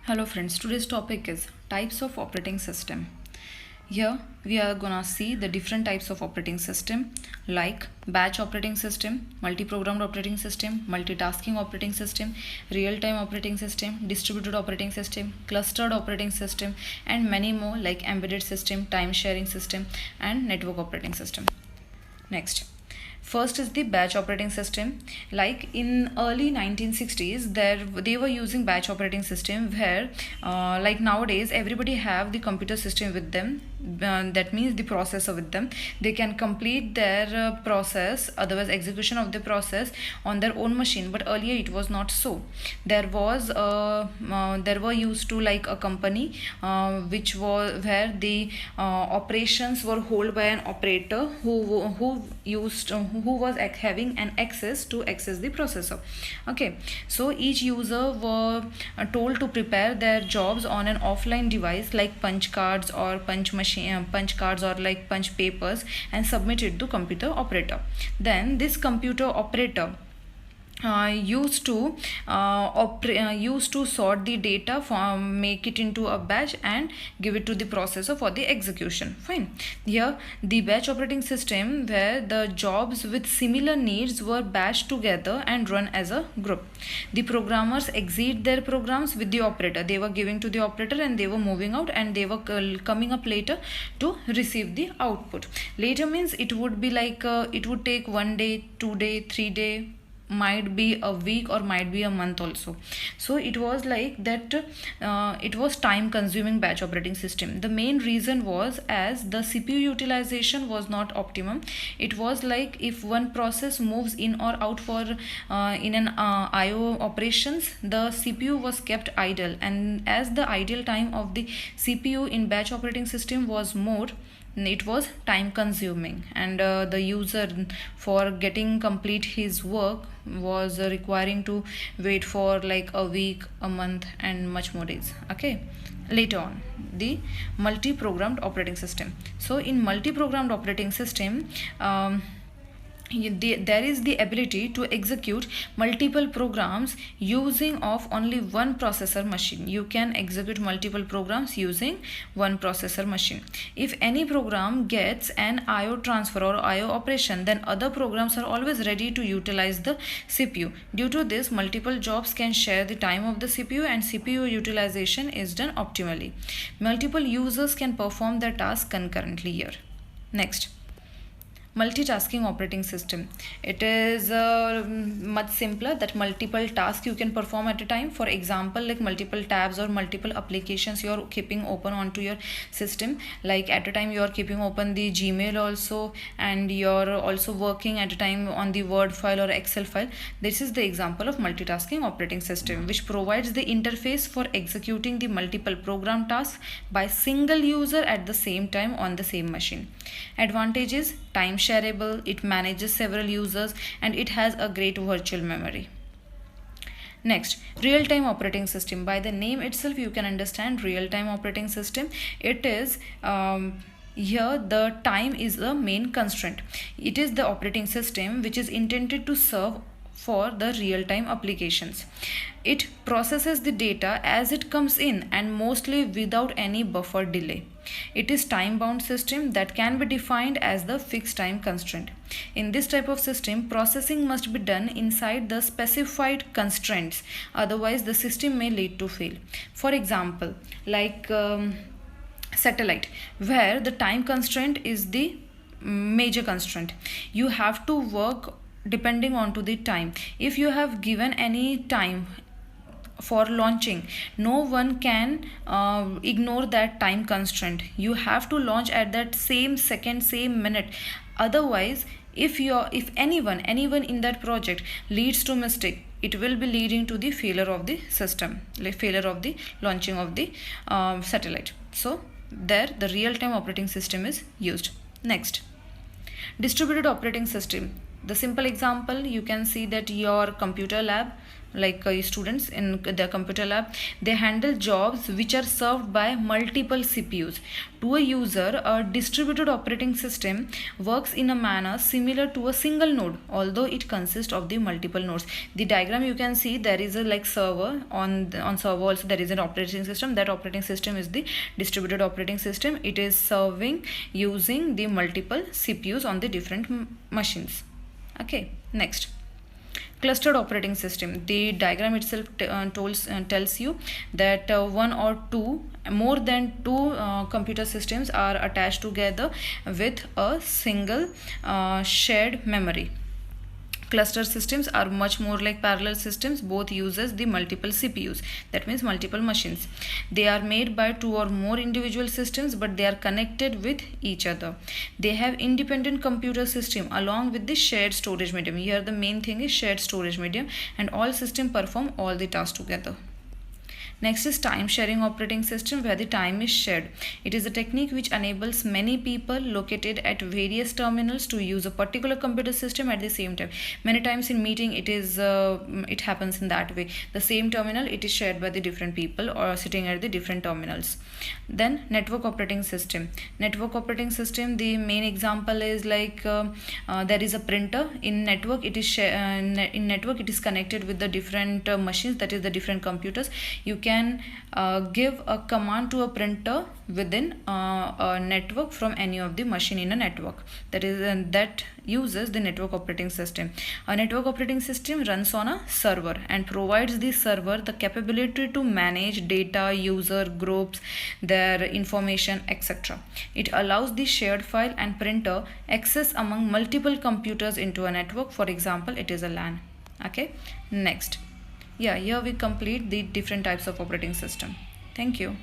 Hello friends, today's topic is types of operating system. Here we are gonna see the different types of operating system like batch operating system, multi-programmed operating system, multitasking operating system, real-time operating system, distributed operating system, clustered operating system, and many more like embedded system, time sharing system, and network operating system. Next, first is the batch operating system. Like in early 1960s, they were using batch operating system where, like nowadays, everybody have the computer system with them. That means the processor with them. They can complete their process, otherwise execution of the process on their own machine. But earlier it was not so. There were used to like a company which was where the operations were held by an operator who was having an access to access the processor. Okay, so each user were told to prepare their jobs on an offline device like punch cards or punch cards or like punch papers and submit it to computer operator. Then this computer operator used to sort the data, make it into a batch and give it to the processor for the execution. Fine. Here the batch operating system where the jobs with similar needs were batched together and run as a group. The programmers exit their programs with the operator. They were giving to the operator and they were moving out and they were coming up later to receive the output. Later means it would be like it would take 1 day, 2 day, 3 day, might be a week or might be a month also. So it was like that. It was time consuming batch operating system. The main reason was as the CPU utilization was not optimum. It was like if one process moves in or out for in an IO operations, the CPU was kept idle, and as the idle time of the CPU in batch operating system was more, it was time consuming, and the user for getting complete his work was requiring to wait for like a week, a month, and much more days. Okay, later on the multi-programmed operating system. So in multi-programmed operating system, there is the ability to execute multiple programs using of only one processor machine. You can execute multiple programs using one processor machine. If any program gets an IO transfer or IO operation, then other programs are always ready to utilize the CPU. Due to this, multiple jobs can share the time of the CPU and CPU utilization is done optimally. Multiple users can perform their task concurrently here. Next, multitasking operating system. It is much simpler that multiple tasks you can perform at a time. For example, like multiple tabs or multiple applications you're keeping open onto your system. Like at a time you're keeping open the Gmail also, and you're also working at a time on the Word file or Excel file. This is the example of multitasking operating system, which provides the interface for executing the multiple program tasks by single user at the same time on the same machine. Advantages: time shareable, it manages several users, and it has a great virtual memory. Next, real-time operating system. By the name itself you can understand real-time operating system. It is here the time is the main constraint. It is the operating system which is intended to serve for the real-time applications. It processes the data as it comes in and mostly without any buffer delay. It is time-bound system that can be defined as the fixed time constraint. In this type of system, processing must be done inside the specified constraints, otherwise the system may lead to fail. For example, like satellite, where the time constraint is the major constraint. You have to work depending on to the time. If you have given any time for launching, no one can ignore that time constraint. You have to launch at that same second, same minute. Otherwise, if anyone in that project leads to mistake, it will be leading to the failure of the system, like failure of the launching of the satellite. So there the real-time operating system is used. Next, distributed operating system. The simple example, you can see that your computer lab, like students in the computer lab, they handle jobs which are served by multiple CPUs. To a user, a distributed operating system works in a manner similar to a single node, although it consists of the multiple nodes. The diagram you can see, there is a like server on server also there is an operating system. That operating system is the distributed operating system. It is serving using the multiple CPUs on the different machines. Okay, next, clustered operating system. The diagram itself tells you that one or two, more than two computer systems are attached together with a single shared memory. Cluster systems are much more like parallel systems. Both uses the multiple CPUs, that means multiple machines. They are made by two or more individual systems, but they are connected with each other. They have independent computer system along with the shared storage medium. Here the main thing is shared storage medium, and all systems perform all the tasks together. Next is time sharing operating system, where the time is shared. It is a technique which enables many people located at various terminals to use a particular computer system at the same time. Many times in meeting it happens in that way. The same terminal, it is shared by the different people or sitting at the different terminals. Then network operating system. Network operating system, the main example is like there is a printer in network. It is in network it is connected with the different machines, that is the different computers. You can give a command to a printer within a network from any of the machine in a network. That is that uses the network operating system. A network operating system runs on a server and provides the server the capability to manage data, user groups, their information, etc. It allows the shared file and printer access among multiple computers into a network. For example, it is a LAN. Okay, next. Yeah, here we complete the different types of operating system. Thank you.